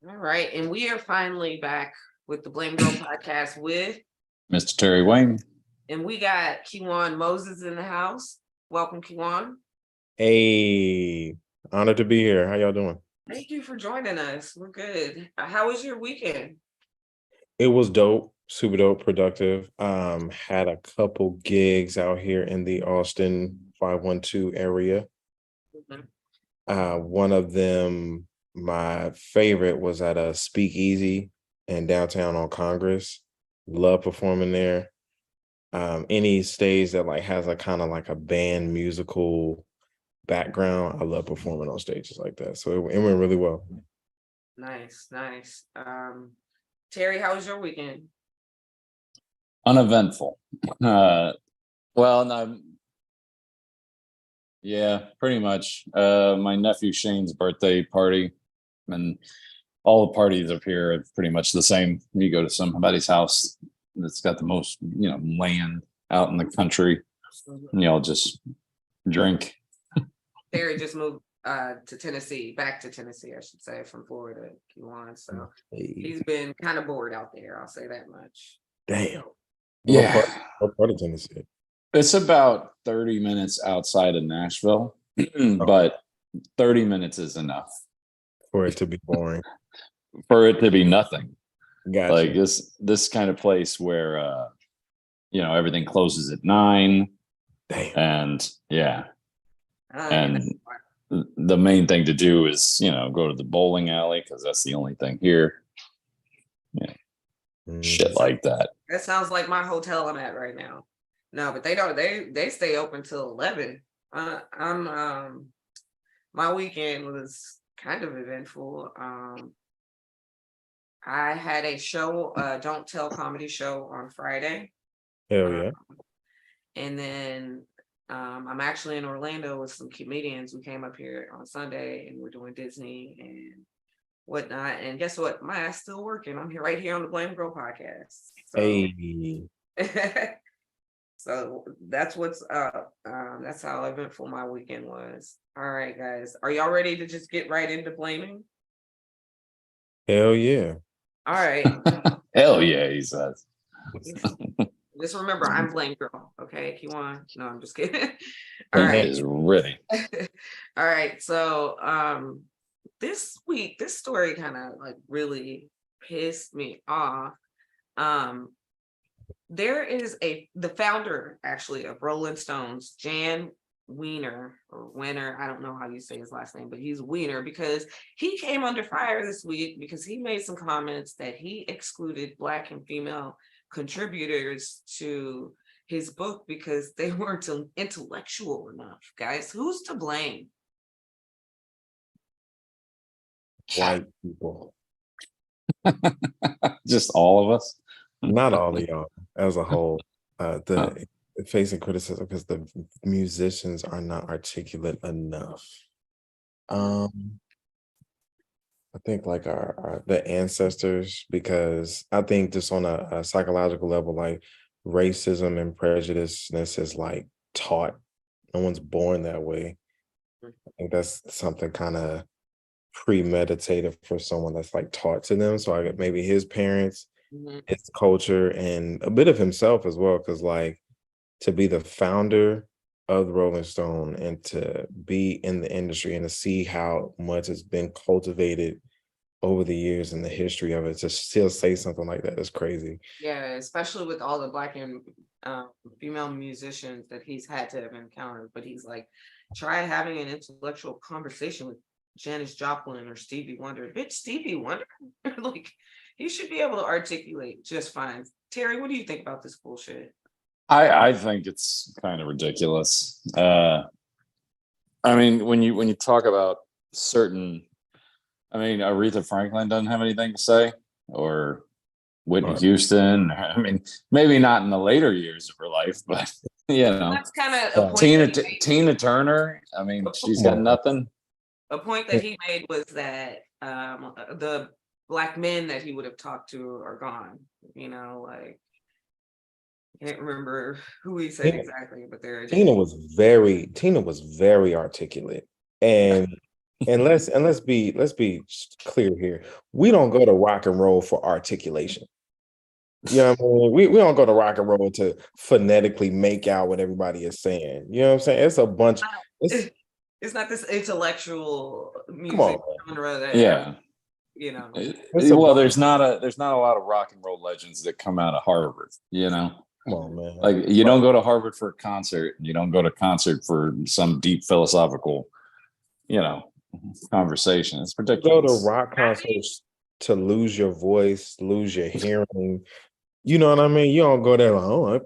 All right, and we are finally back with the Blame Girl podcast Mr. Terry Wayne. and we got Kejuan Moses in the house. Welcome, Kejuan. Hey, honored to be here. How y'all doing? Thank you for joining us. We're good. How was your weekend? It was dope, super dope, productive. Had a couple gigs out here in the Austin 512 area. One of them, my favorite, was at a speakeasy in downtown on Congress. Love performing there. Any stage that has a kind of like a band musical background, I love performing on stages like that. So it went really well. Nice. Terry, how was your weekend? Uneventful. No, yeah, pretty much. My nephew Shane's birthday party, and all the parties up here are pretty much the same. You go to somebody's house that's got the most, land out in the country, and you all just drink. Terry just moved to Tennessee, back to Tennessee, I should say, from Florida, Kejuan. So he's been kind of bored out there. I'll say that much. Damn. Yeah. What part of Tennessee? It's about 30 minutes outside of Nashville, but 30 minutes is enough For it to be boring. for it to be nothing. Gotcha. Like this kind of place where everything closes at 9. Damn. And yeah. And And the main thing to do is, go to the bowling alley because that's the only thing here. Shit like that. that sounds like my hotel I'm at right now. No, but they don't. They stay open till 11. My weekend was kind of eventful. I had a show, Don't Tell comedy show on Friday. Hell yeah. And then I'm actually in Orlando with some comedians. We came up here on Sunday and we're doing Disney and whatnot. And guess what? My ass still working. I'm here right here on the Blame Girl podcast. So, Hey. so that's what's up. That's how eventful my weekend was. All right, guys. Are y'all ready to just get right into blaming? Hell yeah. All right. Hell yeah, he says. Just remember, I'm Blame Girl. Okay, Kejuan? No, I'm just kidding. All All right. right. Is ready. All right. So this week, this story kind of like really pissed me off. There is the founder actually of Rolling Stones, Jan Wiener or Winner. I don't know how you say his last name, but he's Wiener because he came under fire this week because he made some comments that he excluded Black and female contributors to his book because they weren't intellectual enough. Guys, who's to blame? White people. Just all of us. Not all of y'all as a whole. Facing criticism because the musicians are not articulate enough. I think like the ancestors, because I think just on a psychological level, like racism and prejudiceness is like taught. No one's born that way. I think that's something kind of premeditated for someone that's like taught to them. So maybe his parents, his culture, and a bit of himself as well, because like to be the founder of the Rolling Stone and to be in the industry and to see how much has been cultivated over the years and the history of it, to still say something like that is crazy. Yeah, especially with all the Black and female musicians that he's had to have encountered. But he's like, try having an intellectual conversation with Janis Joplin or Stevie Wonder. Bitch, Stevie Wonder? Like, he should be able to articulate just fine. Terry, what do you think about this bullshit? I think it's kind of ridiculous. I mean, when you talk about certain, Aretha Franklin doesn't have anything to say, or Whitney Houston. I mean, maybe not in the later years of her life, but That's kind of a point Tina Turner. I mean, she's got nothing. A point that he made was that the Black men that he would have talked to are gone. Like, I can't remember who he said exactly, but they're Tina was very articulate, and And let's be clear here. We don't go to rock and roll for articulation. You know what I mean? We don't go to rock and roll to phonetically make out what everybody is saying. You know what I'm saying? It's a bunch. It's It's not this intellectual come music on, man. genre that Yeah. you know. It's a Well, bunch. there's not a lot of rock and roll legends that come out of Harvard, you know. Come on, man. Like you don't go to Harvard for a concert, you don't go to concert for some deep philosophical, you know, conversation. It's You go to ridiculous. rock concerts to lose your voice, lose your hearing. You know what I mean? You don't go there like, oh,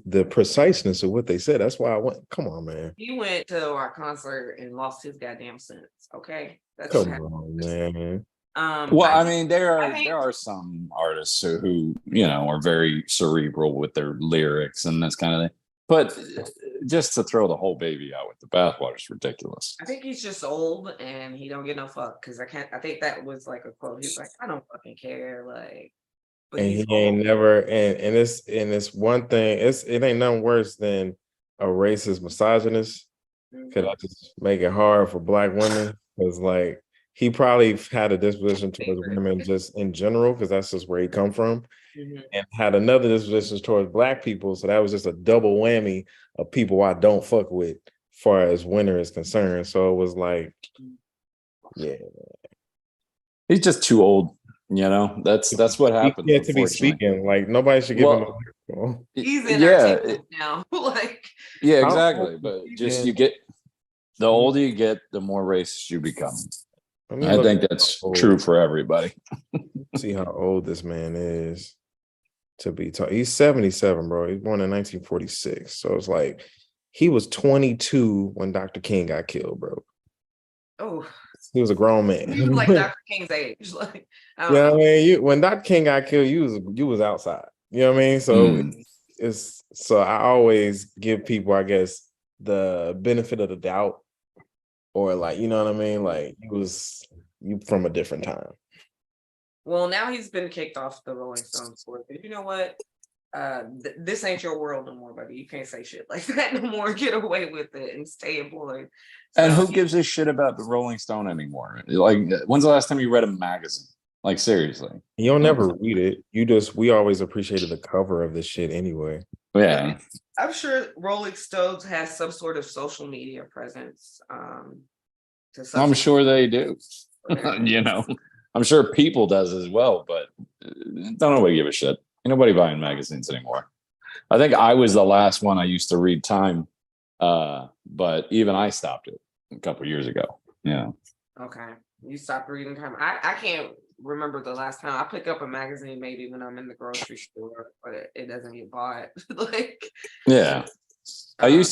the preciseness of what they said. That's why I went. Come on, man. He went to our concert and lost his goddamn sense. Okay, that's what Come happened. on, man. Well, I I mean, there I are think there are some artists who you know are very cerebral with their lyrics and this kind of thing. But just to throw the whole baby out with the bathwater is ridiculous. I think he's just old and he don't get no fuck because I think that was like a quote. He's like, I don't fucking care, like, but And he's he old. ain't never and it's one thing. It ain't nothing worse than a racist misogynist. Could I Mhm. just make it hard for black women? Because like he probably had a disposition towards Favorite. women just in general, because that's just where he come from, Mhm. and had another disposition towards black people. So that was just a double whammy of people I don't fuck with, far as winter is concerned. So it was like, yeah, He's just too old, you know. That's what happens, yeah, to be unfortunately. speaking, like nobody should give him a Well, microphone. He's in our yeah, TikTok now. Like yeah, How old exactly. is But he just then? you get the older you get, the more racist you become. Let me I look think how that's true old, for everybody. see how old this man is to be taught. He's 77, bro. He's born in 1946. So it's like he was 22 when Dr. King got killed, bro. oh, He was a grown he was man. like Dr. King's age. Like I You don't know what I know. mean? When Dr. King got killed, you was outside. You know what I mean? So Mm. it's so I always give people, I guess, the benefit of the doubt, or like, you know what I mean? Like you from a different time. Well, now he's been kicked off the Rolling Stones board. But you know what? This ain't your world no more, buddy. You can't say shit like that no more. Get away with it and stay employed. And So who gives a shit about the Rolling Stone anymore? Like, when's the last time you read a magazine? Like, seriously. You'll never read it. We always appreciated the cover of this shit anyway. Yeah. I'm sure Rolling Stones has some sort of social media presence. To I'm substitute sure they do. for their You know, I'm sure People does as well, but don't nobody give a shit. Ain't nobody buying magazines anymore. I think I was the last one. I used to read Time, but even I stopped it a couple years ago. Yeah. Okay. You stopped reading time. I can't remember the last time I pick up a magazine maybe when I'm in the grocery store, but it doesn't get bought. Like Yeah. I uh, used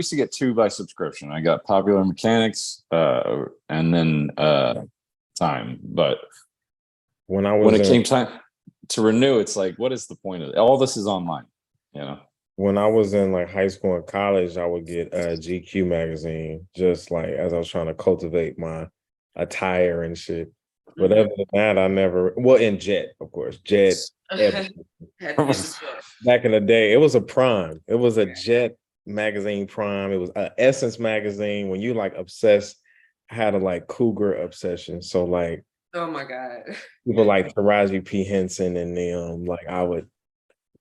to get two by subscription. I got Popular Mechanics, and then Time. But When I when was it in came time to renew, it's like, what is the point of it? All this is online, you know. when I was in like high school and college, I would get a GQ magazine, just like as I was trying to cultivate my attire and shit. But mhm. other than that, I never, well, in Jet, of course, Jet. Had to get the jet. Back in the day, it was a Prime. It was a Jet magazine Prime. It was an Essence magazine. When you like obsessed, I had a like cougar obsession. So like Oh my God. people like Taraji P. Henson and them, like I would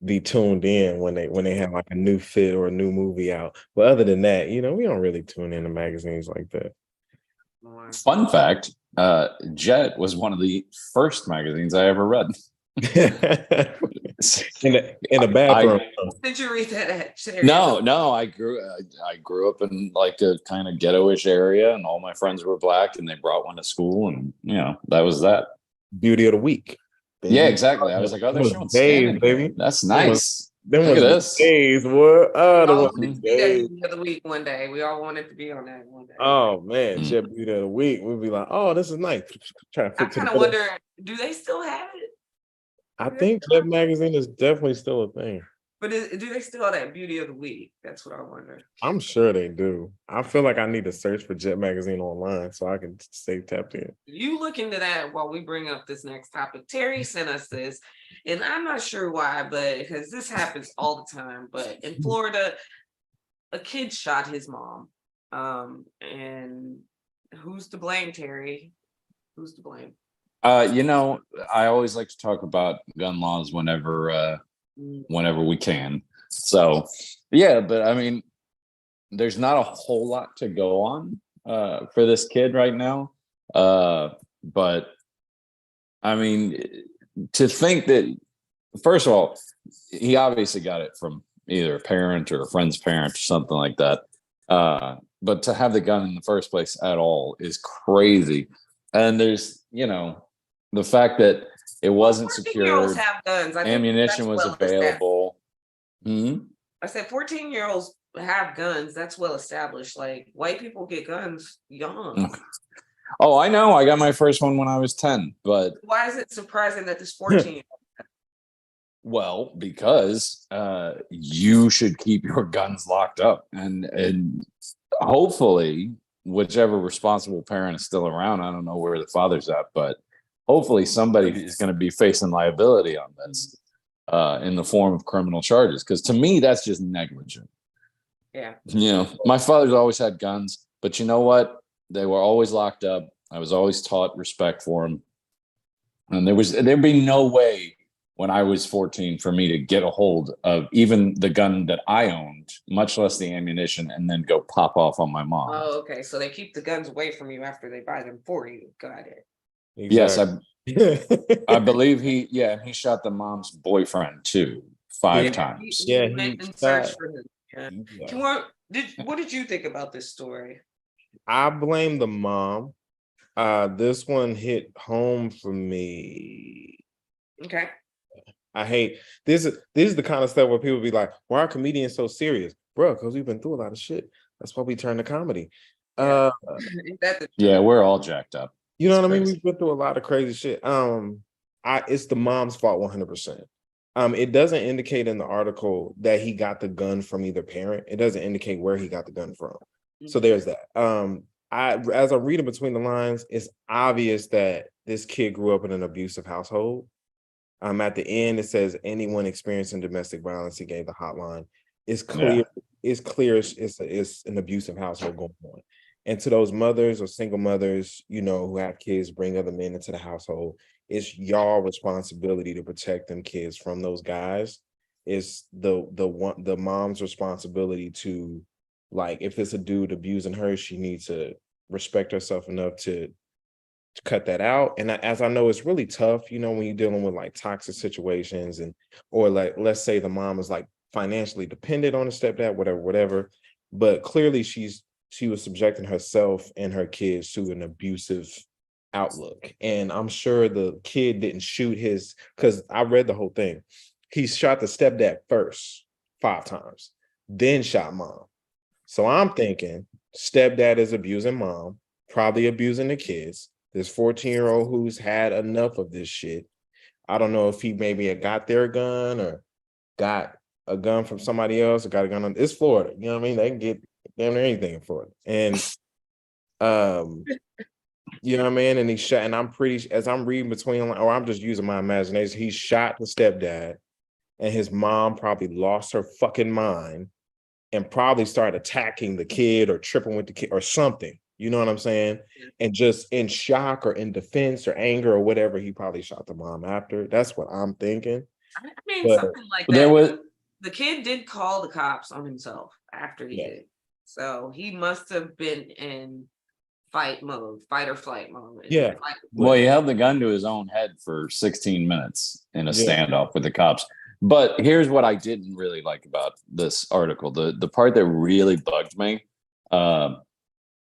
be tuned in when they have like a new fit or a new movie out. But other than that, you know, we don't really tune into magazines like that. More. Fun fact: Jet was one of the first magazines I ever read. In a bathroom. I Did you read that at Cherry? no, I grew up in like a kind of ghetto-ish area, and all my friends were black, and they brought one to school, and you know that was that. Beauty of the week, Yeah, baby. exactly. I was like, oh, Them they're was showing skin days, in here. baby. That's Them was nice. them Look at was the this. days, what? Oh, We them all was wanted the to be that days. beauty of the week one day. We all wanted to be on that one day. Oh man, Mm. Chip Beauty of the Week. We'd be like, oh, this is nice. Trying to I fit to the kind of middle. wonder, do they still have it? I Do they think still Jet have it? Magazine is definitely still a thing. But do they still have that beauty of the week? That's what I wonder. I'm sure they do. I feel like I need to search for Jet Magazine online so I can stay tapped in. You look into that while we bring up this next topic. Terry sent us this, and I'm not sure why, but because this happens all the time. But in Florida, a kid shot his mom, and Who's to blame, Terry? Who's to blame? I always like to talk about gun laws whenever we can. So yeah, but I mean, there's not a whole lot to go on for this kid right now. But I mean, to think that, first of all, he obviously got it from either a parent or a friend's parent or something like that. But to have the gun in the first place at all is crazy. And there's, the fact that it wasn't 14-year-olds secured, have guns. I think ammunition that's was well established. available. Hmm? I said 14-year-olds have guns. That's well established. Like white people get guns young. Oh, I know. I got my first one when I was 10, but Why is it surprising that this 14? well, because you should keep your guns locked up, and hopefully, whichever responsible parent is still around, I don't know where the father's at, but hopefully somebody is going to be facing liability on this in the form of criminal charges. Because to me, that's just negligent. Yeah. My father's always had guns, but you know what? They were always locked up. I was always taught respect for them, and there'd be no way when I was 14 for me to get a hold of even the gun that I owned, much less the ammunition, and then go pop off on my mom. Oh, okay. So they keep the guns away from you after they buy them for you. Got it. Exactly. Yes, I believe he shot the mom's boyfriend too, 5 times. He Yeah, went he and searched shot. for him. Yeah. Yeah. What did you think about this story? I blame the mom. This one hit home for me. Okay. I hate this. This is the kind of stuff where people be like, "Why are comedians so serious, bro?" Because we've been through a lot of shit. That's why we turn to comedy. Yeah. Is that the Yeah, we're all jacked up. You know It's what I mean? crazy. We've been through a lot of crazy shit. It's the mom's fault 100%. It doesn't indicate in the article that he got the gun from either parent. It doesn't indicate where he got the gun from. So there's that. As I'm reading between the lines, it's obvious that this kid grew up in an abusive household. At the end, it says anyone experiencing domestic violence, he gave the hotline. It's clear. Yeah. It's clear. It's an abusive household going on. And to those mothers or single mothers, who have kids, bring other men into the household, it's y'all responsibility to protect them kids from those guys. It's the mom's responsibility to, like, if it's a dude abusing her, she needs to respect herself enough to cut that out. And as I know, it's really tough, when you're dealing with like toxic situations, or like, let's say the mom is like financially dependent on the stepdad, whatever. But clearly she was subjecting herself and her kids to an abusive outlook. And I'm sure the kid didn't shoot because I read the whole thing. He shot the stepdad first 5 times, then shot mom. So I'm thinking stepdad is abusing mom, probably abusing the kids. This 14-year-old who's had enough of this shit. I don't know if he maybe had got their gun or got a gun from somebody else or got a gun on. It's Florida, you know what I mean? They can get damn near anything in Florida. And you know what I mean? And he shot, and I'm pretty, as I'm reading between, or I'm just using my imagination, he shot the stepdad, and his mom probably lost her fucking mind and probably started attacking the kid or tripping with the kid or something. You know what I'm saying? And just in shock or in defense or anger or whatever, he probably shot the mom after. That's what I'm thinking. I mean, But something like There that. was The kid did call the cops on himself after he did. So he must have been in fight or flight mode. Yeah. Well, he held the gun to his own head for 16 minutes in a Yeah. standoff with the cops. But here's what I didn't really like about this article. The part that really bugged me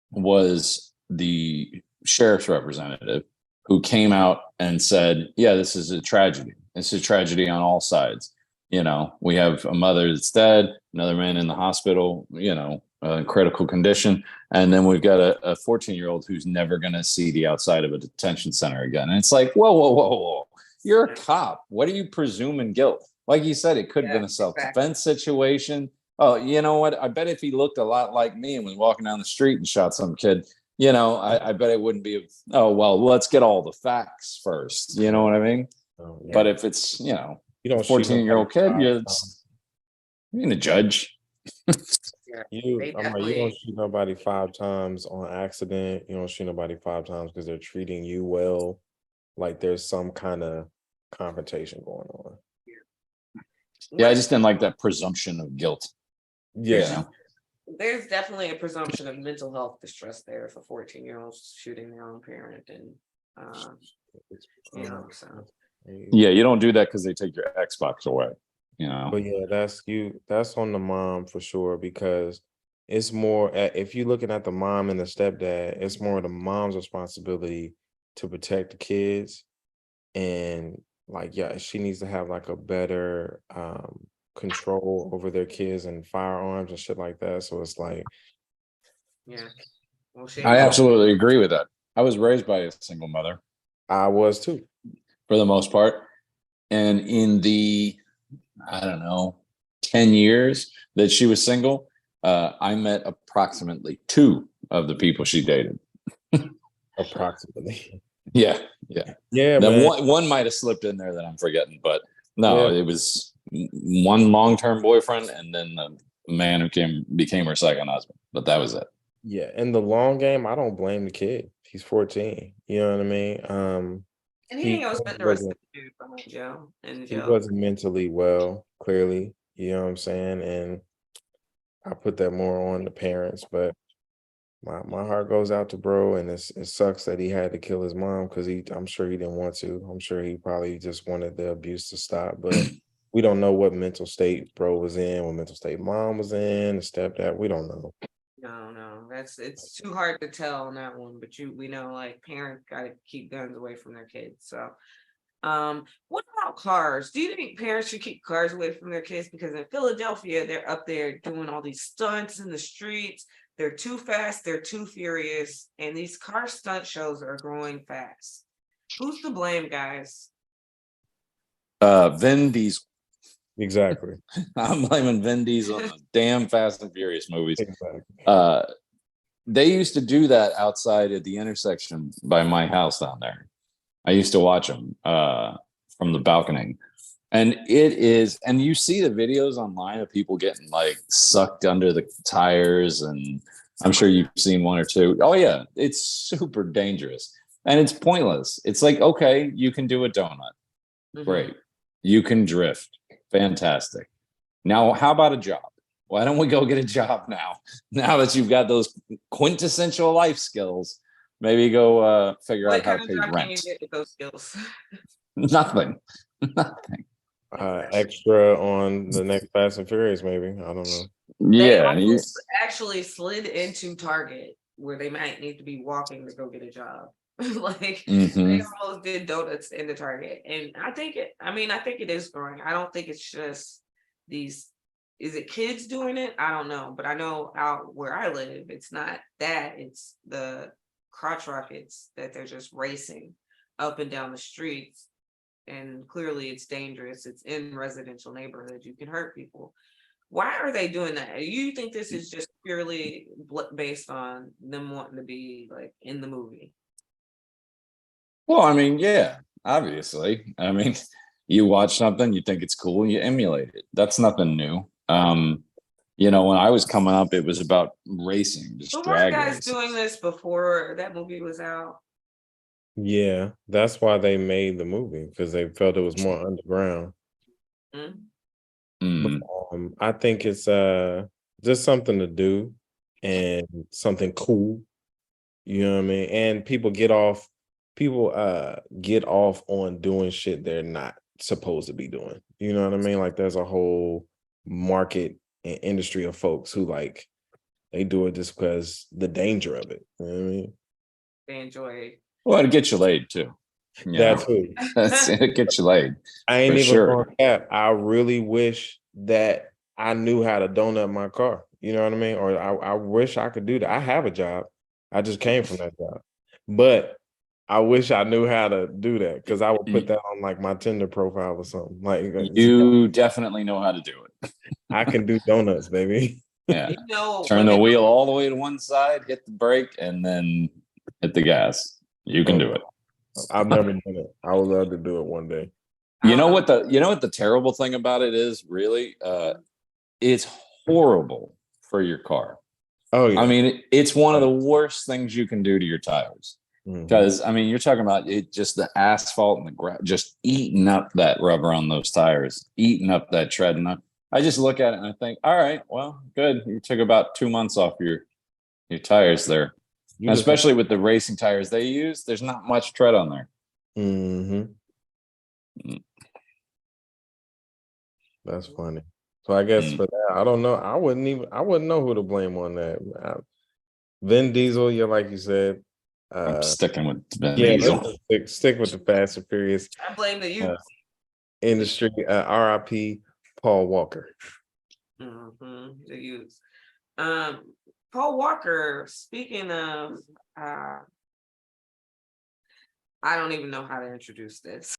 was the sheriff's representative who came out and said, yeah, this is a tragedy. It's a tragedy on all sides. We have a mother that's dead, another man in the hospital, in critical condition. And then we've got a 14-year-old who's never going to see the outside of a detention center again. And it's like, whoa. You're a cop. What do you presume in guilt? Like you said, it could have been a self-defense situation. Oh, you know what? I bet if he looked a lot like me and was walking down the street and shot some kid, I bet it wouldn't be, oh, well, let's get all the facts first. You know what I mean? Oh, yeah. But if it's, You don't 14-year-old kid, shoot nobody. you're the judge. Yeah, You, they I'm like, you don't definitely. shoot nobody 5 times on accident. You don't shoot nobody 5 times because they're treating you well. Like there's some kind of confrontation going on. Yeah, I What just didn't like that presumption of guilt. You there's Yeah, know? there's definitely a presumption of mental health distress there if a 14-year-old's shooting their own parent and um, so Yeah, you don't do that because they take your Xbox away. You know? but yeah, that's you. That's on the mom for sure because it's more. If you're looking at the mom and the stepdad, it's more the mom's responsibility to protect the kids, and like, yeah, she needs to have like a better control over their kids and firearms and shit like that. So it's like, yeah. Well, she I ain't. absolutely agree with that. I was raised by a single mother I was too. for the most part. And in the, I don't know, 10 years that she was single, I met approximately 2 of the people she dated. Approximately. Yeah, yeah. Yeah, Then man. one might have slipped in there that I'm forgetting, but no, Yeah, it was one long-term boyfriend and then the man who became her second husband. But that was it. yeah. In the long game, I don't blame the kid. He's 14. You know what I mean? And he ain't He gonna spend the rest of wasn't the dude behind jail in he jail. wasn't mentally well, clearly. You know what I'm saying? And I put that more on the parents, but my heart goes out to bro, and it sucks that he had to kill his mom because I'm sure he didn't want to. I'm sure he probably just wanted the abuse to stop, but we don't know what mental state bro was in, what mental state mom was in, the stepdad. We don't know. No, no, it's too hard to tell on that one. But we know like parents gotta keep guns away from their kids. So what about cars? Do you think parents should keep cars away from their kids? Because in Philadelphia, they're up there doing all these stunts in the streets. They're too fast, they're too furious, and these car stunt shows are growing fast. Who's to blame, guys? Vin Diesel. Exactly. I'm blaming Vin Diesel on the damn Fast and Furious movies. Exactly. Uh, they used to do that outside at the intersection by my house down there. I used to watch them from the balcony. And it is, and you see the videos online of people getting like sucked under the tires, and I'm sure you've seen 1 or 2. Oh, yeah, it's super dangerous and it's pointless. It's like, okay, you can do a donut. Mhm. Great. You can drift. Fantastic. Now, how about a job? Why don't we go get a job now? Now that you've got those quintessential life skills, maybe go figure out What how kind to of pay job can you rent. get with those skills? Nothing. Nothing. Extra on the next Fast and Furious, maybe. I don't know. They Yeah. actually slid into Target where they might need to be walking to go get a job. Like they Mhm. almost did donuts in the Target. And I think it is growing. I don't think it's just these, is it kids doing it? I don't know. But I know out where I live, it's not that, it's the crotch rockets that they're just racing up and down the streets. And clearly it's dangerous. It's in residential neighborhoods. You can hurt people. Why are they doing that? You think this is just purely based on them wanting to be like in the movie? Well, I mean, yeah, obviously. I mean, you watch something, you think it's cool, you emulate it. That's nothing new. When I was coming up, it was about racing, just But weren't drag guys racing. doing this before that movie was out? Yeah, that's why they made the movie because they felt it was more underground. Mm. But Mm. I think it's just something to do and something cool. You know what I mean? And people get off on doing shit they're not supposed to be doing. You know what I mean? Like there's a whole market and industry of folks who like they do it just because the danger of it. You know what I mean? They enjoy Well, it gets you laid too. You That know, too. that's it. it gets you laid I ain't for even sure. going that. I really wish that I knew how to donut my car. You know what I mean? Or I wish I could do that. I have a job. I just came from that job. But I wish I knew how to do that because I would put Y- that on like my Tinder profile or something. Like You definitely know how to do it. I can do donuts, baby. Yeah. You know, Turn the women. wheel all the way to one side, hit the brake, and then hit the gas. You can Oh, do it. I've never done it. I would love to do it one day. I don't know. You know what the terrible thing about it is, really? It's horrible for your car. Oh yeah. I mean, it's one of the worst things you can do to your tires. Mhm. Because I mean, you're talking about it, just the asphalt and the ground, just eating up that rubber on those tires, eating up that tread. And I just look at it and I think, all right, well, good. You took about 2 months off your tires there, You and just especially with the racing tires they use. There's not much tread on there. Mhm. Mm. That's funny. So I guess Mm. for that, I don't know. I wouldn't know who to blame on that. Vin Diesel, yeah, like you said. I'm sticking with Vin Yeah, Diesel. let's stick with the Fast and Furious I blame the youth. industry. R.I.P. Paul Walker. The youth. Paul Walker, speaking of, I don't even know how to introduce this.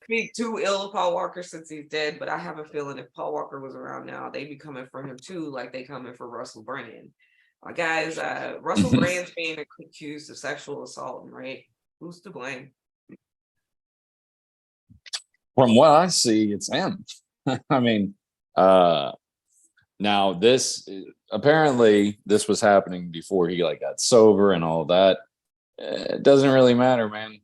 Speak too ill of Paul Walker since he's dead, but I have a feeling if Paul Walker was around now, they'd be coming for him too, like they coming for Russell Brand. Guys, Russell Brand's being accused of sexual assault and rape. Who's to blame? From what I see, it's him. I mean, now this apparently this was happening before he like got sober and all that. It doesn't really matter, man,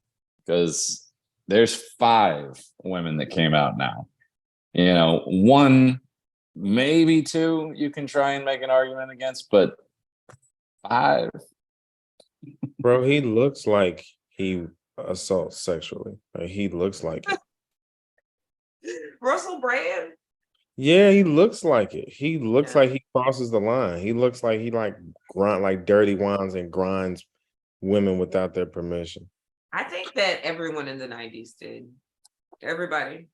because there's 5 women that came out now. You know, 1, maybe 2, you can try and make an argument against, but 5. Bro, he looks like he assaults sexually. Like, he looks like it. Russell Brand? Yeah, he looks like it. He looks like he crosses the line. He looks like he like dirty wines and grinds women without their permission. I think that everyone in the 90s did. Everybody.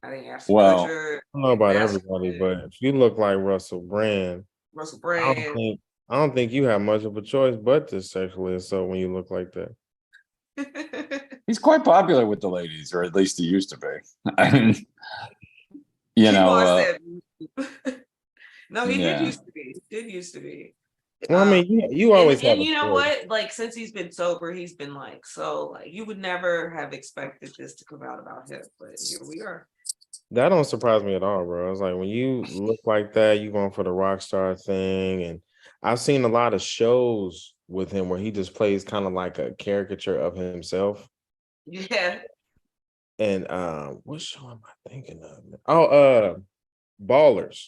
I think Ashton Well, Kutcher, I don't know about Ashton everybody, did, but if you look like Russell Brand, Russell I Brand. don't think you have much of a choice but to sexually assault when you look like that. he's quite popular with the ladies, or at least he used to be. I mean, you Keep on know, saying. No, he did yeah. used to be. He did used to be. Well, I mean, you always have and a you know choice. what? Like since he's been sober, he's been like so. Like you would never have expected this to come out about him, but here we are. That don't surprise me at all, bro. It's like when you look like that, you going for the rock star thing, and I've seen a lot of shows with him where he just plays kind of like a caricature of himself. Yeah. And what show am I thinking of? Oh, Ballers.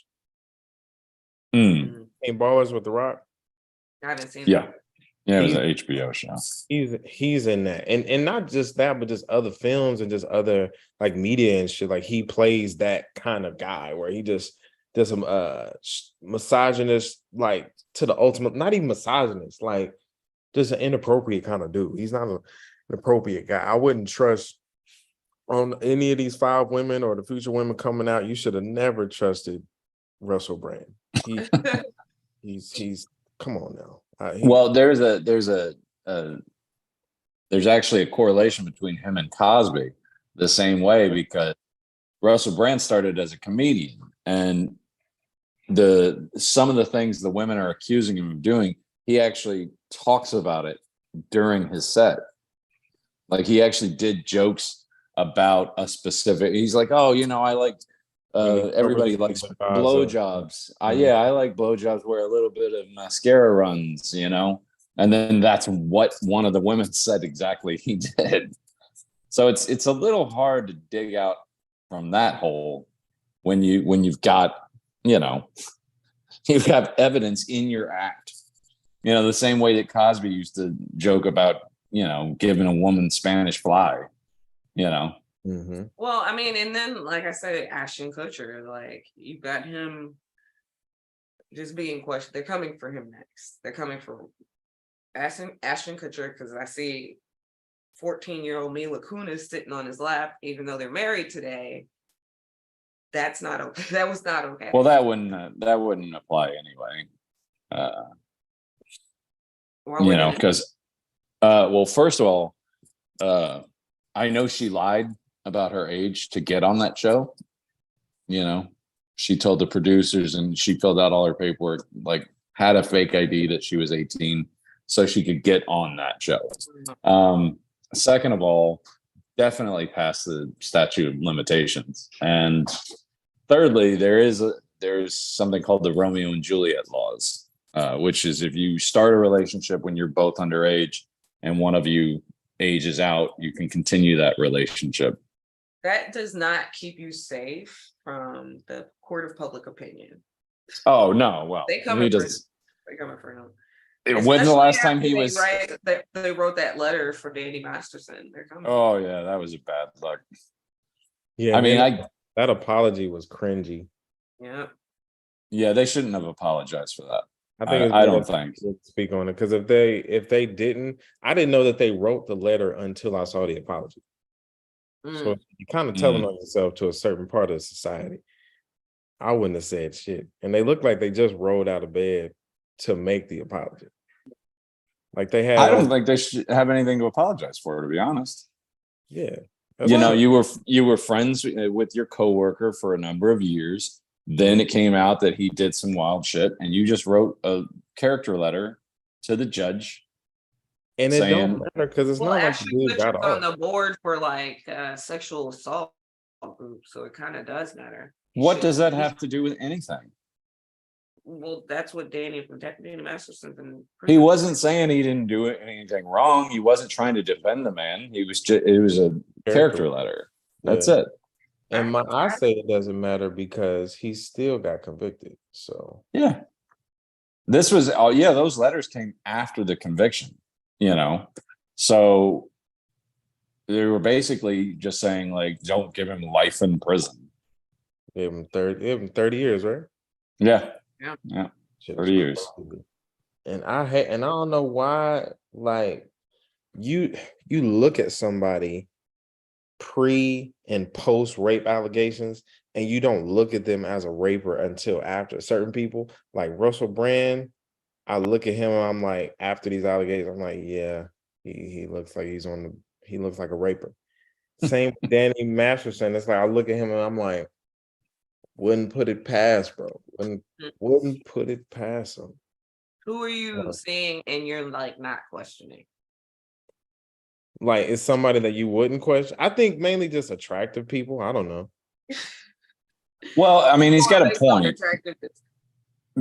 Mm. Hey, Ballers with the Rock. I haven't seen Yeah. that. Yeah, it was an HBO show. He's in that, and not just that, but just other films and just other like media and shit. Like he plays that kind of guy where he just does some misogynist, like to the ultimate. Not even misogynist, like just an inappropriate kind of dude. He's not an appropriate guy. I wouldn't trust on any of these 5 women or the future women coming out. You should have never trusted Russell Brand. He's come on now. Well, there's actually a correlation between him and Cosby the same way, because Russell Brand started as a comedian, and some of the things the women are accusing him of doing, he actually talks about it during his set. Like he actually did jokes about a specific. He's like, oh, you know, I like everybody likes blowjobs. I like blowjobs where a little bit of mascara runs, you know. And then that's what one of the women said exactly he did. So it's a little hard to dig out from that hole when you've got, you know, you have evidence in your act. You know, the same way that Cosby used to joke about, you know, giving a woman Spanish fly, you know. Mm-hmm. Well, I mean, and then like I said, Ashton Kutcher, like you've got him just being questioned. They're coming for him next. They're coming for Ashton Kutcher because I see 14-year-old Mila Kunis sitting on his lap, even though they're married today. That's not okay. That was not okay. Well, that wouldn't apply anyway. You know, because well, first of all, I know she lied about her age to get on that show. You know, she told the producers and she filled out all her paperwork, like had a fake ID that she was 18 so she could get on that show. Second of all, definitely past the statute of limitations. And thirdly, there is there's something called the Romeo and Juliet laws, which is if you start a relationship when you're both underage and one of you ages out, you can continue that relationship. That does not keep you safe from the court of public opinion. Oh no, well, They he coming for him. does. They coming for him. When's the Especially last time after he they was? they wrote that letter for Danny Masterson. They're coming. Oh yeah, that was a bad luck. Yeah, I mean, that apology was cringy. Yeah. Yeah, they shouldn't have apologized for that. I think it's I better don't think. to speak on it because if they didn't, I didn't know that they wrote the letter until I saw the apology. So you're kind of telling on yourself to a certain part of society. I wouldn't have said shit, and they look like they just rolled out of bed to make the apology. Like they had. I don't think they should have anything to apologize for, to be honest. Yeah. You know, you were friends with your coworker for a number of years. Then it came out that he did some wild shit, and you just wrote a character letter to the judge. And it don't matter because it's not like the dude got on the board for like sexual assault group, so it kind of does matter. What does that have to do with anything? Well, that's what Danny Masterson. He wasn't saying he didn't do anything wrong. He wasn't trying to defend the man. He was just, it was a character letter. That's it. And I say it doesn't matter because he still got convicted. So yeah, this was those letters came after the conviction. You know, so they were basically just saying like, don't give him life in prison. Give him 30 years, right? Yeah. 30 years. And I don't know why, like you look at somebody pre and post rape allegations and you don't look at them as a raper until after. Certain people like Russell Brand, I look at him and I'm like, after these allegations, I'm like, yeah, he looks like he looks like a raper. Same with Danny Masterson. It's like I look at him and I'm like, wouldn't put it past, bro. Wouldn't put it past him. Who are you seeing and you're like not questioning? Like, it's somebody that you wouldn't question. I think mainly just attractive people. I don't know. Well, I mean, he's got a point.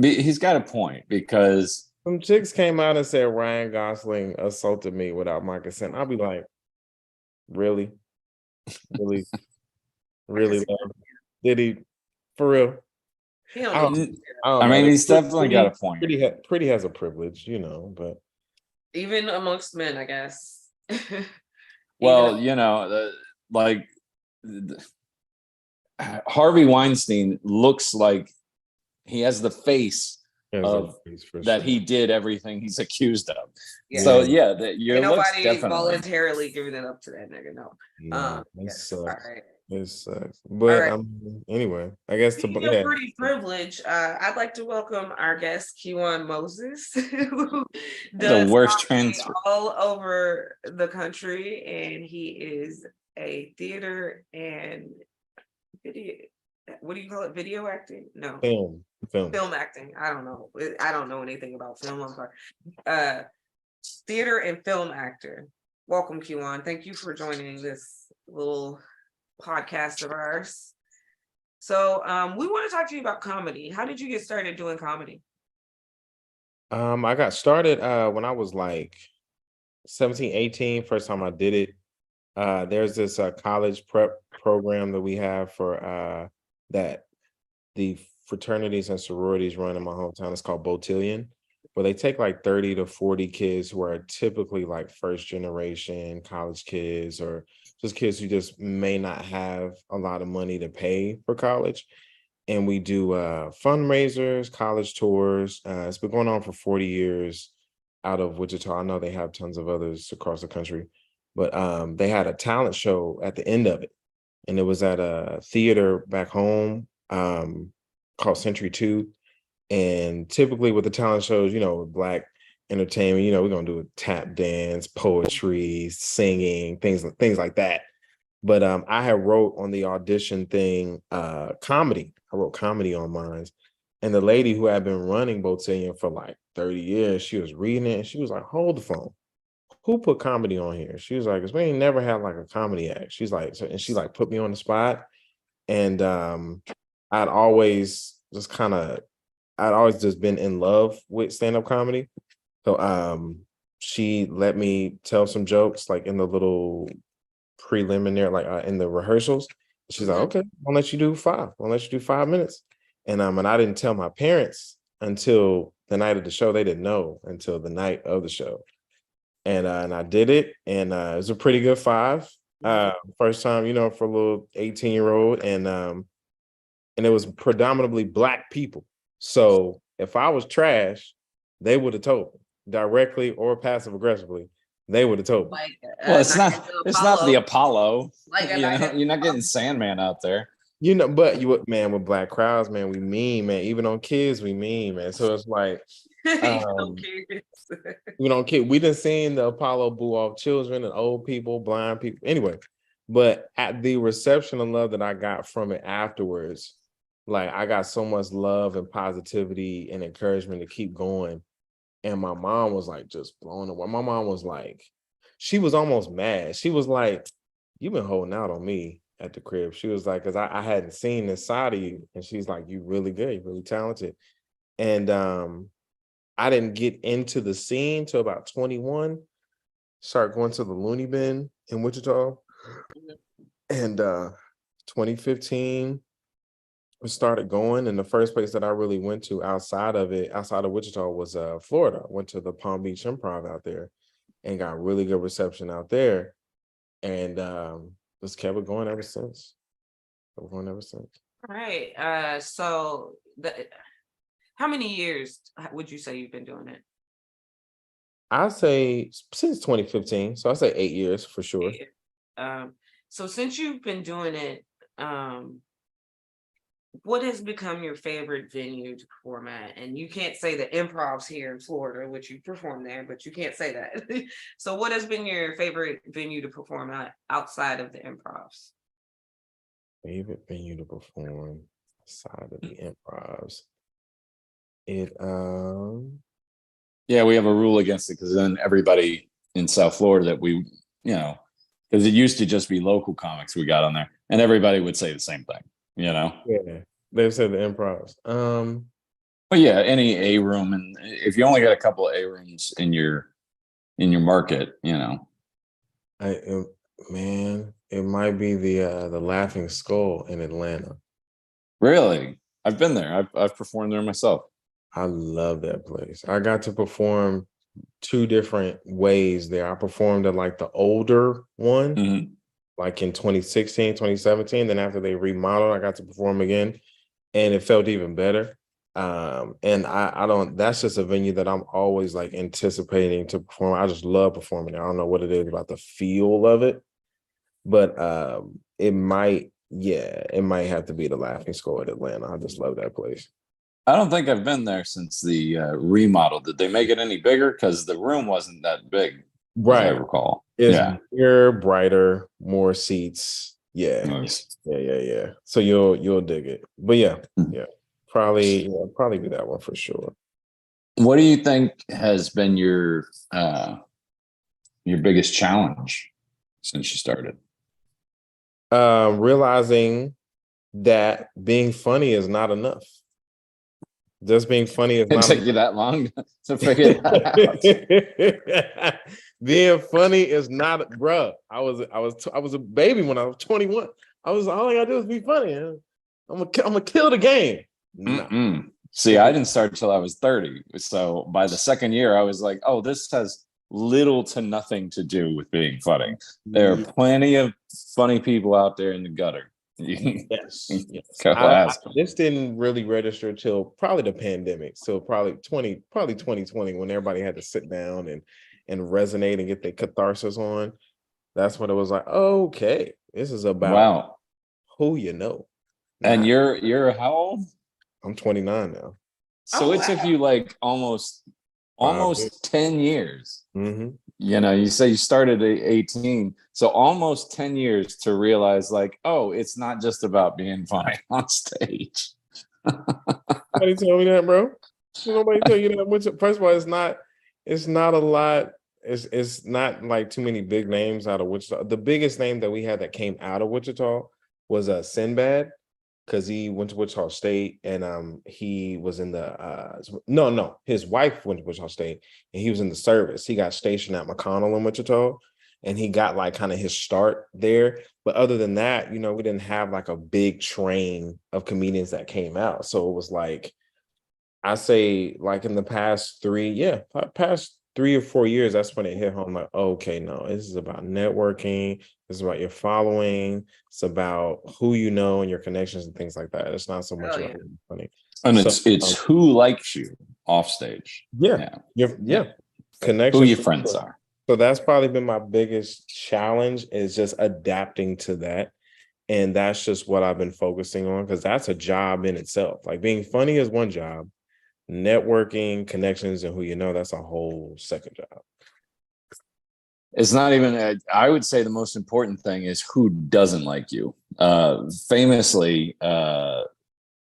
He's got a point because some chicks came out and said Ryan Gosling assaulted me without my consent. I'll be like, really? Really? Really? Did he? For real? I mean, he's definitely got a point. Pretty has a privilege, you know, but even amongst men, I guess. Well, you know, Harvey Weinstein looks like he has the face of that he did everything he's accused of. Yeah. So yeah, that your looks definitely voluntarily giving it up to that nigga. No, yes. All right. It sucks. But anyway, I guess pretty privileged. I'd like to welcome our guest Kejuan Moses, who does the worst transfer all over the country, and he is a theater and video. What do you call it? Video acting? No, film acting. I don't know. I don't know anything about film. I'm sorry. Theater and film actor. Welcome, Kejuan. Thank you for joining this little podcast of ours. So we want to talk to you about comedy. How did you get started doing comedy? I got started when I was like 17, 18. First time I did it. There's this college prep program that we have for that the fraternities and sororities run in my hometown. It's called Botillion, where they take like 30 to 40 kids who are typically like first generation college kids or just kids who just may not have a lot of money to pay for college. And we do fundraisers, college tours. It's been going on for 40 years out of Wichita. I know they have tons of others across the country, but they had a talent show at the end of it. And it was at a theater back home called Century 2. And typically with the talent shows, you know, Black entertainment, you know, we're gonna do a tap dance, poetry, singing, things like that. But I had wrote on the audition thing comedy. I wrote comedy on mine. And the lady who had been running Botillion for like 30 years, she was reading it and she was like, hold the phone. Who put comedy on here? She was like, because we ain't never had like a comedy act. She's like, and she like put me on the spot. And I'd always just kind of, I'd always just been in love with stand-up comedy. So she let me tell some jokes like in the little preliminary, like in the rehearsals. She's like, Mhm. okay, I'll let you do 5. I'll let you do 5 minutes. And I didn't tell my parents until the night of the show. They didn't know until the night of the show. And I did it, and it was a pretty good 5. First time, for a little 18-year-old, and it was predominantly Black people. So if I was trash, they would have told me directly or passive aggressively. They would have told me. Like Well, it's not not. It's not the Apollo. Like You know, you're not getting Sandman out there. But man, with Black crowds, man, we mean, man. Even on kids, we mean, man. So it's like, we don't care. We done seen the Apollo boo off children and old people, blind people. Anyway, but at the reception and love that I got from it afterwards, like I got so much love and positivity and encouragement to keep going. And my mom was like just blown away. My mom was like, she was almost mad. She was like, "You've been holding out on me at the crib." She was like, because I hadn't seen this side of you. And she's like, "You really good, you're really talented." And I didn't get into the scene till about 21. Started going to the Looney Bin in Wichita. And 2015, we started going. And the first place that I really went to outside of Wichita, was Florida. I went to the Palm Beach Improv out there and got really good reception out there. And just kept it going ever since. Kept going ever since. All right. So how many years would you say you've been doing it? I say since 2015. So I say 8 years for sure. So since you've been doing it, what has become your favorite venue to perform at? And you can't say the Improv's here in Florida, which you perform there, but you can't say that. So what has been your favorite venue to perform at outside of the Improvs? Favorite venue to perform outside of the Improvs. It Yeah, we have a rule against it because then everybody in South Florida that we, because it used to just be local comics we got on there, and everybody would say the same thing, yeah, they said the Improvs. But yeah, any A room, and if you only got a couple of A rooms in your market, Man, it might be the Laughing Skull in Atlanta. Really, I've been there. I've performed there myself. I love that place. I got to perform 2 different ways there. I performed at like the older one, like in 2016, 2017. Then after they remodeled, I got to perform again, and it felt even better. And I don't, that's just a venue that I'm always like anticipating to perform. I just love performing there. I don't know what it is about the feel of it, but it might have to be the Laughing Skull at Atlanta. I just love that place. I don't think I've been there since the remodel. Did they make it any bigger? Because the room wasn't that big, Right. as I recall. It's bigger, brighter, more seats. Yeah. Nice. Yeah. So you'll dig it. But yeah. Probably be that one for sure. What do you think has been your biggest challenge since you started? Realizing that being funny is not enough. Just being funny is not. It took you that long to figure that out. Being funny is not, bruh. I was a baby when I was 21. All I gotta do is be funny. I'm gonna kill the game. No. See, I didn't start until I was 30. So by the second year, I was like, oh, this has little to nothing to do with being funny. There are plenty of funny people out there in the gutter. Yes. This didn't really register till probably the pandemic. So probably 2020, when everybody had to sit down and resonate and get their catharsis on. That's when it was like, okay, this is about who you know. And you're how old? I'm 29 now. So it took you like almost 10 years. Mm-hmm. You say you started at 18, so almost 10 years to realize like, oh, it's not just about being funny on stage. Nobody tell me that, bro. Nobody tell you that. First of all, it's not a lot. It's not like too many big names out of Wichita. The biggest name that we had that came out of Wichita was Sinbad. because he went to Wichita State, and he was in the no, his wife went to Wichita State, and he was in the service. He got stationed at McConnell in Wichita, and he got like kind of his start there. But other than that, we didn't have like a big train of comedians that came out. So it was like, I say, like in the past 3 or 4 years, that's when it hit home. Like, okay, no, this is about networking. This is about your following. It's about who you know and your connections and things like that. It's not so much Oh about yeah. being funny. And So, it's who likes you off stage. yeah, Yeah. Who connections. your friends are. So that's probably been my biggest challenge, is just adapting to that. And that's just what I've been focusing on, because that's a job in itself. Like, being funny is one job. Networking, connections, and who you know, that's a whole second job. It's not even, I would say the most important thing is who doesn't like you. Famously,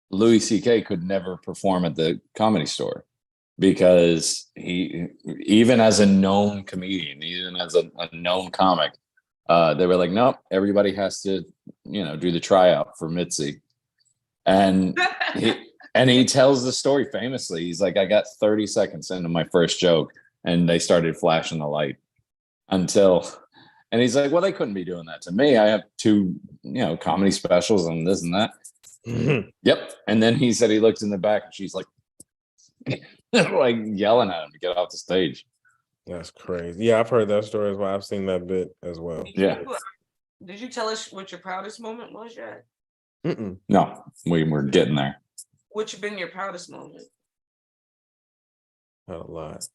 Louis C.K. could never perform at the Comedy Store because he, even as a known comedian, even as a known comic, they were like, nope, everybody has to, do the tryout for Mitzi. And he tells the story famously. He's like, I got 30 seconds into my first joke and they started flashing the light and he's like, well, they couldn't be doing that to me. I have 2, comedy specials and this and that. Yep. And then he said he looked in the back and she's like, like yelling at him to get off the stage. That's crazy. Yeah, I've heard that story as well. I've seen that bit as well. Yeah. Did you tell us what your proudest moment was yet? No, we were getting there. What's been your proudest moment? Had a lot.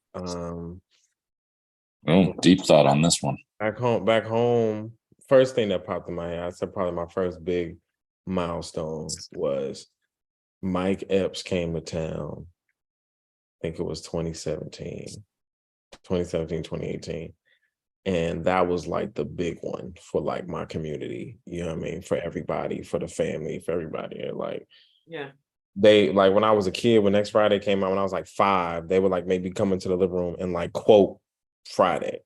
Deep thought on this one. Back home, first thing that popped in my head, I said probably my first big milestone was Mike Epps came to town. I think it was 2017, 2018. And that was like the big one for like my community, you know what I mean? For everybody, for the family, for everybody. And like, Yeah. they, like, when I was a kid, when Next Friday came out, when I was like 5, they would like maybe come into the living room and like quote Friday.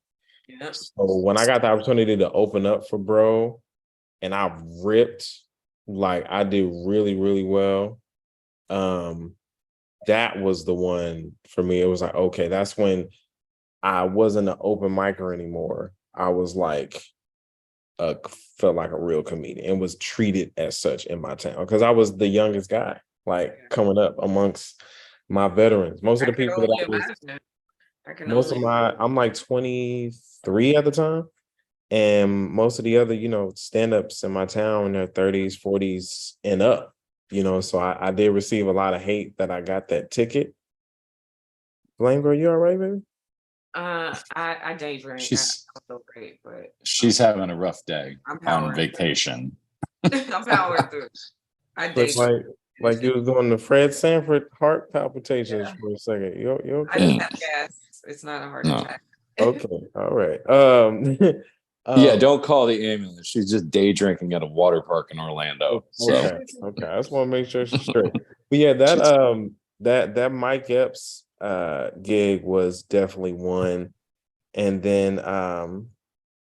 Yeah. So when I got the opportunity to open up for bro, and I ripped, like I did really, really well. That was the one for me. It was like, okay, that's when I wasn't an open micer anymore. I was like, felt like a real comedian and was treated as such in my town, because I was the youngest guy, like coming up amongst my veterans. Most of the people that I was, I'm like 23 at the time. And most of the other, stand-ups in my town in their 30s, 40s and up, so I did receive a lot of hate that I got that ticket. Blame girl, you all right, baby? I day drink. She's so great, but she's having a rough day on vacation. I'm powering through. I day like you was doing the Fred Sanford heart palpitations for a second. You okay? I just have gas. It's not a heart attack. Okay, all right. Yeah, don't call the ambulance. She's just day drinking at a water park in Orlando. So okay. I just want to make sure she's straight. But yeah, that Mike Epps gig was definitely one. And then but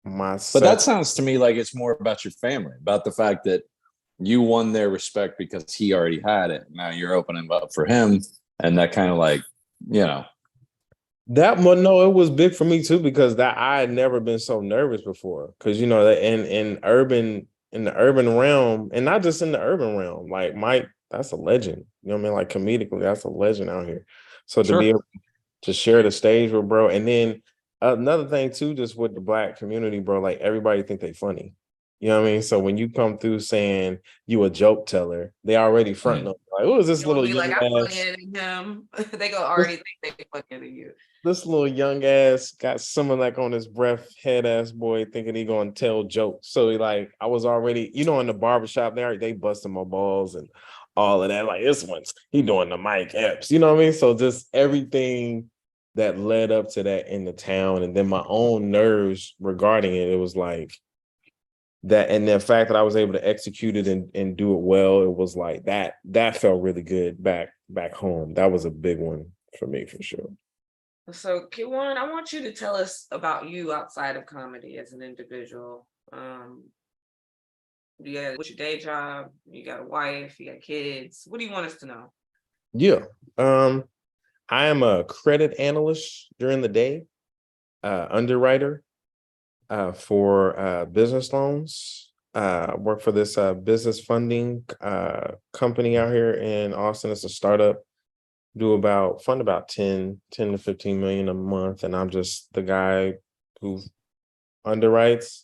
that sounds to me like it's more about your family, about the fact that you won their respect because he already had it. Now you're opening up for him, and that kind of like, That one, no, it was big for me too, because that I had never been so nervous before. Because in the urban realm, and not just in the urban realm, like Mike, that's a legend. You know what I mean? Like comedically, that's a legend out here. So to be able to share the stage with bro, and then another thing too, just with the Black community, bro, like everybody think they funny. You know what I mean? So when you come through saying you a joke teller, they already fronting up like, "Oh, is this little young like, ass?" I'm funnier than him. They go already think they funnier than you. This little young ass got some of like on his breath, head ass boy thinking he gonna tell jokes. So like I was already, in the barbershop there, they busting my balls and all of that. Like he doing the Mike Epps, you know what I mean? So just everything that led up to that in the town, and then my own nerves regarding it, it was like that, and the fact that I was able to execute it and do it well, it was like that felt really good back home. That was a big one for me for sure. So, Kejuan, I want you to tell us about you outside of comedy as an individual. Yeah, what's your day job? You got a wife, you got kids. What do you want us to know? Yeah. I am a credit analyst during the day, underwriter for business loans. I work for this business funding company out here in Austin. It's a startup. Fund about 10 to 15 million a month. And I'm just the guy who underwrites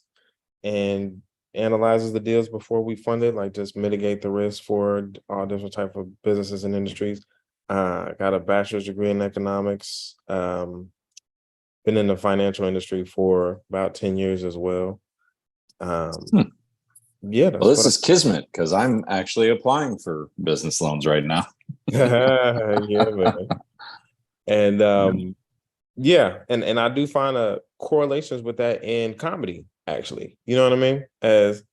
and analyzes the deals before we fund it, like just mitigate the risk for all different type of businesses and industries. Got a bachelor's degree in economics. Been in the financial industry for about 10 years as well. Yeah, Well, that's this what is kismet because I'm actually applying for business loans right now. yeah, man. And yeah, and I do find correlations with that in comedy, actually. You know what I mean? As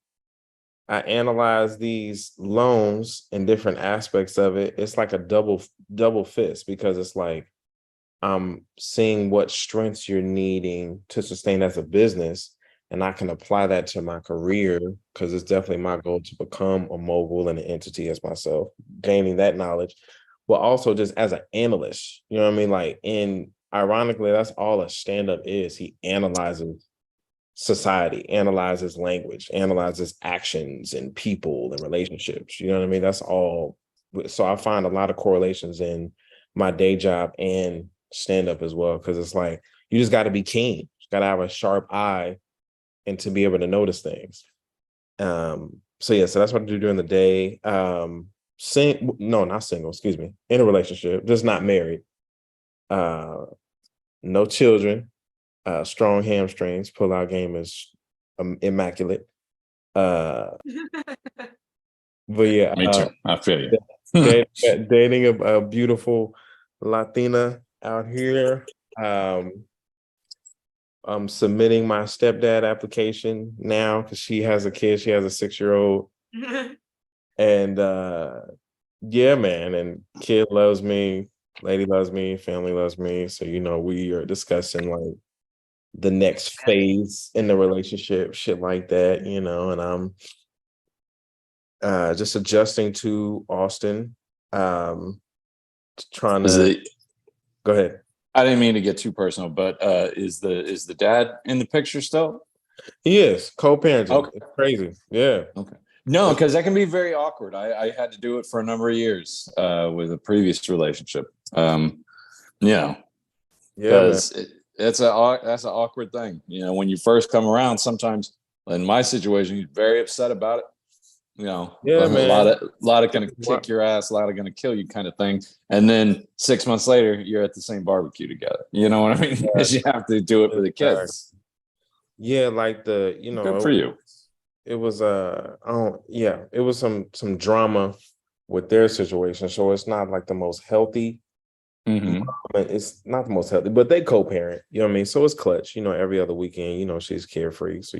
I analyze these loans and different aspects of it, it's like a double fist because it's like I'm seeing what strengths you're needing to sustain as a business, and I can apply that to my career because it's definitely my goal to become a mogul and an entity as myself, gaining that knowledge, but also just as an analyst. You know what I mean? Like, in ironically, that's all a stand-up is. He analyzes society, analyzes language, analyzes actions and people and relationships. You know what I mean? That's all. So I find a lot of correlations in my day job and stand up as well, because it's like you just got to be keen, you got to have a sharp eye, and to be able to notice things. So yeah, so that's what I do during the day. No, not single, excuse me, in a relationship, just not married. No children, strong hamstrings, pull-out game is immaculate. But yeah, Me too. I feel you. dating a beautiful Latina out here. I'm submitting my stepdad application now because she has a kid. She has a 6-year-old, and yeah, man, and kid loves me, lady loves me, family loves me. So we are discussing like the next phase in the relationship, shit like that, and I'm just adjusting to Austin. Trying Is to it? go ahead. I didn't mean to get too personal, but is the dad in the picture still? He is co-parenting. Okay. It's crazy. Yeah. Okay. No, because that can be very awkward. I had to do it for a number of years with a previous relationship. Yeah, man. Because that's an awkward thing. When you first come around, sometimes in my situation, you're very upset about it. Yeah, A man. lot of gonna kick your ass, a lot of gonna kill you kind of thing. And then 6 months later, you're at the same barbecue together. You know what I mean? Because you have to do it for the kids. Yeah, like Good for you. it was it was some drama with their situation. So it's not like the most healthy. But it's not the most healthy, but they co-parent, you know what I mean? So it's clutch, every other weekend, she's carefree. So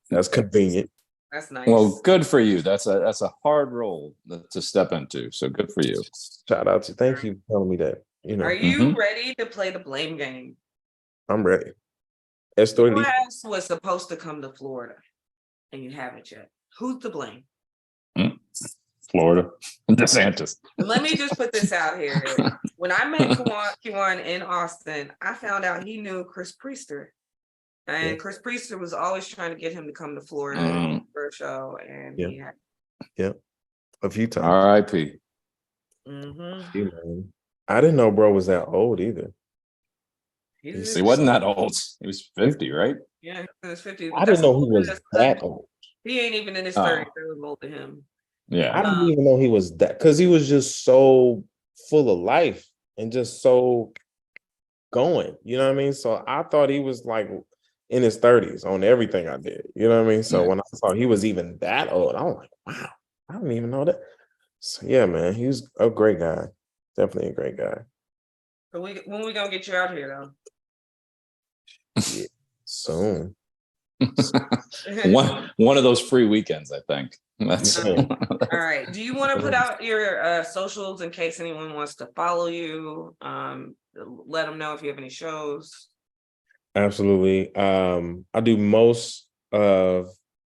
that's convenient. That's nice. Well, good for you. That's a hard role to step into. So good for you. Shout out to thank you for telling me that. Are you ready to play the blame game? I'm ready. Estoy listo. Class was supposed to come to Florida and you haven't yet. Who's to blame? Florida. DeSantis. Let me just put this out here. When I met Kejuan in Austin, I found out he knew Chris Priester. And Chris Priester was always trying to get him to come to Florida for a show. And he had. Yeah. A few times. R.I.P. I didn't know bro was that old either. He wasn't that old. He was 50, right? Yeah, he was 50. I didn't know he was that old. He ain't even in his 30s. They was old to him. Yeah. I didn't even know he was that, because he was just so full of life and just so going. You know what I mean? So I thought he was like in his 30s on everything I did. You know what I mean? So when I saw he was even that old, I was like, wow, I didn't even know that. So yeah, man, he was a great guy. Definitely a great guy. So when we gonna get you out here though? Yeah, soon. one of those free weekends, I think. That's all right. Do you want to put out your socials in case anyone wants to follow you? Let them know if you have any shows. Absolutely. I do most of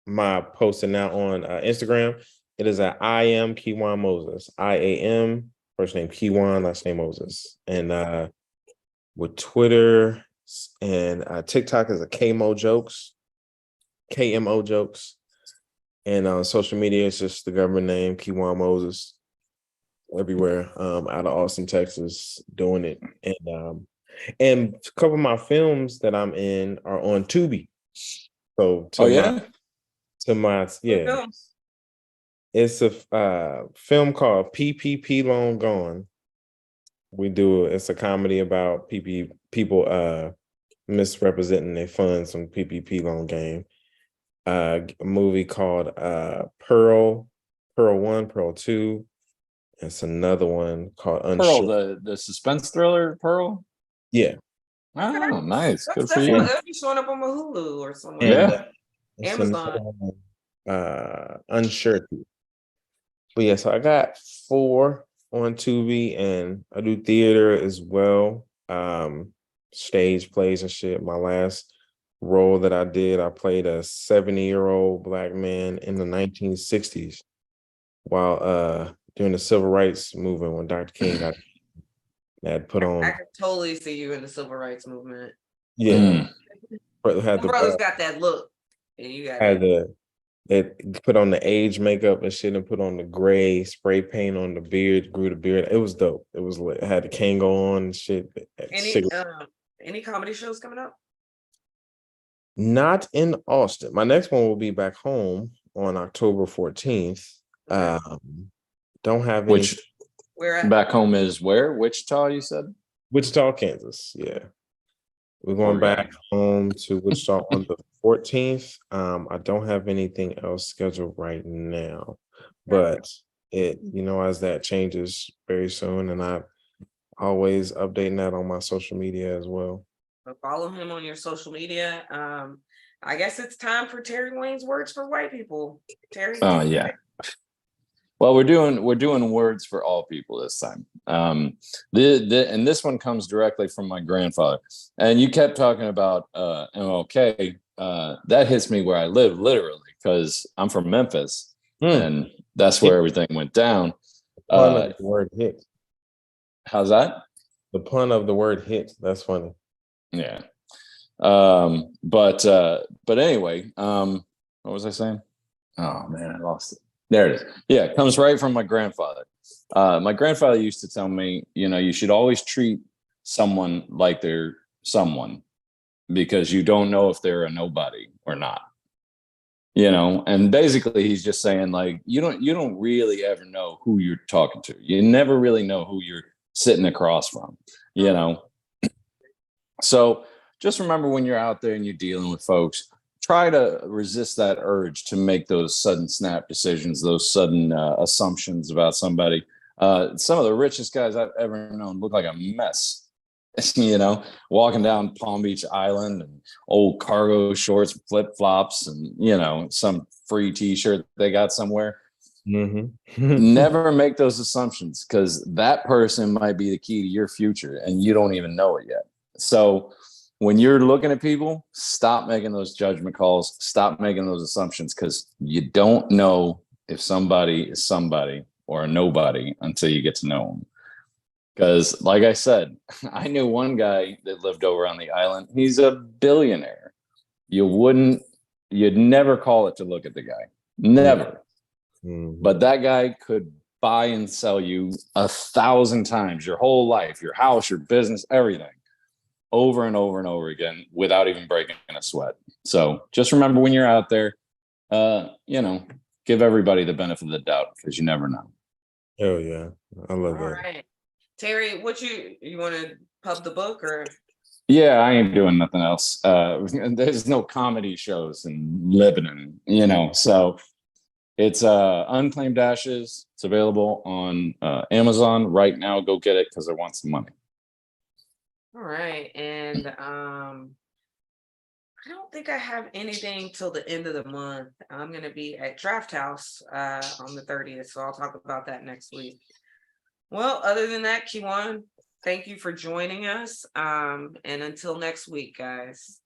my posting now on Instagram. It is at I am Kejuan Moses. I-A-M, first name Kejuan, last name Moses. And with Twitter and TikTok is a KMO Jokes, KMO Jokes. And on social media, it's just the government name, Kejuan Moses, everywhere out of Austin, Texas, doing it. And a couple of my films that I'm in are on Tubi. So yeah. It's a film called PPP Long Gone. It's a comedy about people misrepresenting their funds on PPP loan game. A movie called Pearl 1, Pearl 2. It's another one called Pearl, Unsure. the suspense thriller, Pearl. Yeah. Oh, nice. Good for That's you. what it'll be showing up on my Hulu or somewhere. And Yeah. it's Amazon. Unsure. But yeah, so I got 4 on Tubi, and I do theater as well. Stage plays and shit. My last role that I did, I played a 70-year-old Black man in the 1960s while during the civil rights movement when Dr. King had put on. I could totally see you in the civil rights movement. Yeah. The brothers got that look. And you got it put on the age makeup and shit and put on the gray spray paint on the beard, grew the beard. It was dope. It was lit. Had the Kango on and shit. Any comedy shows coming up? Not in Austin. My next one will be back home on October 14th. Don't have any. Where at? Back home is where? Wichita, you said? Wichita, Kansas. Yeah. We're going back home to Wichita on the 14th. I don't have anything else scheduled right now, but as that changes very soon, and I always updating that on my social media as well. So follow him on your social media. I guess it's time for Terry Wayne's Words for White People. Terry. Oh yeah. Well, we're doing words for all people this time. And this one comes directly from my grandfather. And you kept talking about MLK. That hits me where I live, literally, because I'm from Memphis, and that's where everything went down. The pun of the word hit. How's that? The pun of the word hit. That's funny. Yeah. But anyway, what was I saying? Oh man, I lost it. There it is. Yeah, it comes right from my grandfather. My grandfather used to tell me, you should always treat someone like they're someone, because you don't know if they're a nobody or not. And basically he's just saying, like, you don't really ever know who you're talking to. You never really know who you're sitting across from, So just remember, when you're out there and you're dealing with folks, try to resist that urge to make those sudden snap decisions, those sudden assumptions about somebody. Some of the richest guys I've ever known look like a mess, walking down Palm Beach Island and old cargo shorts, flip flops, and, some free t-shirt they got somewhere. Never make those assumptions, because that person might be the key to your future and you don't even know it yet. So when you're looking at people, stop making those judgment calls, stop making those assumptions, because you don't know if somebody is somebody or a nobody until you get to know them. Because like I said, I knew one guy that lived over on the island. He's a billionaire. You'd never call it to look at the guy. Never. But that guy could buy and sell you 1,000 times your whole life, your house, your business, everything, over and over and over again, without even breaking a sweat. So just remember, when you're out there, give everybody the benefit of the doubt, because you never know. Oh yeah, I love that. All right, Terry, what you want to pub the book, or? Yeah, I ain't doing nothing else. There's no comedy shows in Lebanon, so it's Unclaimed Ashes. It's available on Amazon right now. Go get it, because I want some money. All right, and I don't think I have anything till the end of the month. I'm going to be at Draft House on the 30th, so I'll talk about that next week. Well, other than that, Kejuan, thank you for joining us, and until next week, guys.